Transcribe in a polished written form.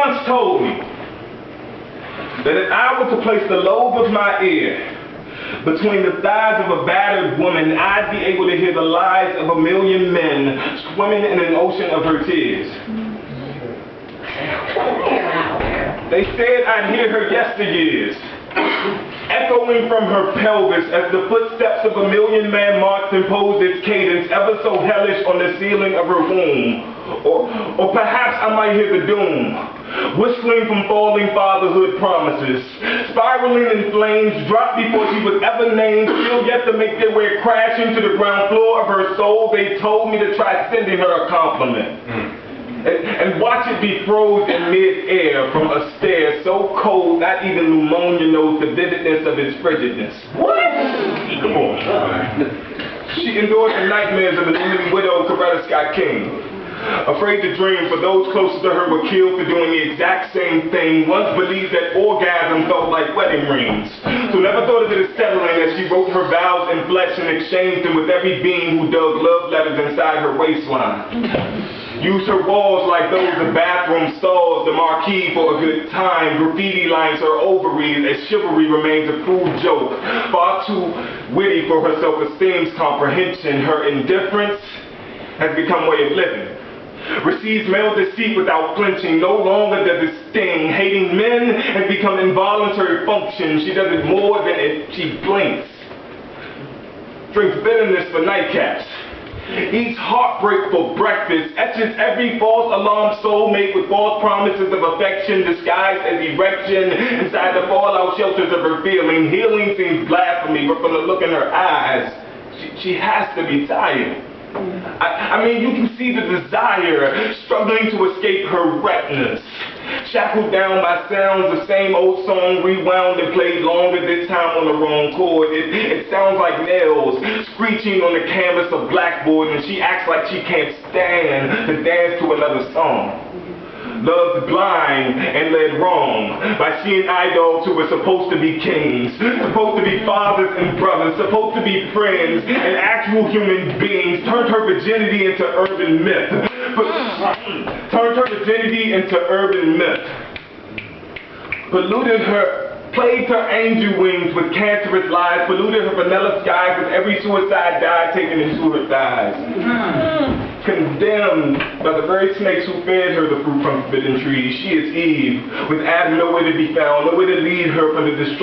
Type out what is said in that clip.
once told me that if I were to place the lobe of my ear between the thighs of a battered woman, I'd be able to hear the lies of a million men swimming in an ocean of her tears. They said I'd hear her yesteryears echoing from her pelvis as the footsteps of a million man marks imposed its cadence ever so hellish on the ceiling of her womb. Or perhaps I might hear the doom whistling from falling fatherhood promises, spiraling in flames, dropped before she was ever named, still yet to make their way crashing to the ground floor of her soul. They told me to try sending her a compliment. And watch it be froze in mid-air from a stare so cold not even pneumonia knows the vividness of its frigidness. What? Come on. She endured the nightmares of a newly widowed Coretta Scott King. Afraid to dream, for those closest to her were killed for doing the exact same thing. Once believed that orgasm felt like wedding rings. So never thought of it as settling as she wrote her vows in flesh and exchanged them with every being who dug love letters inside her waistline. Used her walls like those of bathroom stalls, the marquee for a good time. Graffiti lines her ovaries as chivalry remains a cruel joke. Far too witty for her self-esteem's comprehension. Her indifference has become way of living. Receives male deceit without flinching. No longer does it sting. Hating men has become involuntary function. She does it more than she blinks. Drinks bitterness for nightcaps. Eats heartbreak for breakfast, etches every false alarm soulmate with false promises of affection disguised as erection inside the fallout shelters of her feeling. Healing seems blasphemy, but from the look in her eyes, she has to be tired. I mean, you can see the desire struggling to escape her retinas. Shackled down by sounds, the same old song rewound and played longer, this time on the wrong chord. It sounds like nails screeching on the canvas of blackboard, and she acts like she can't stand to dance to another song. Loved blind and led wrong by seeing idols who were supposed to be kings, supposed to be fathers and brothers, supposed to be friends and actual human beings. Turned her virginity into urban myth. Polluted her, plagued her angel wings with cancerous lies, polluted her vanilla skies with every suicide dive taken into her thighs. Condemned by the very snakes who fed her the fruit from forbidden trees. She is Eve, with Adam nowhere to be found, nowhere to lead her from the destruction.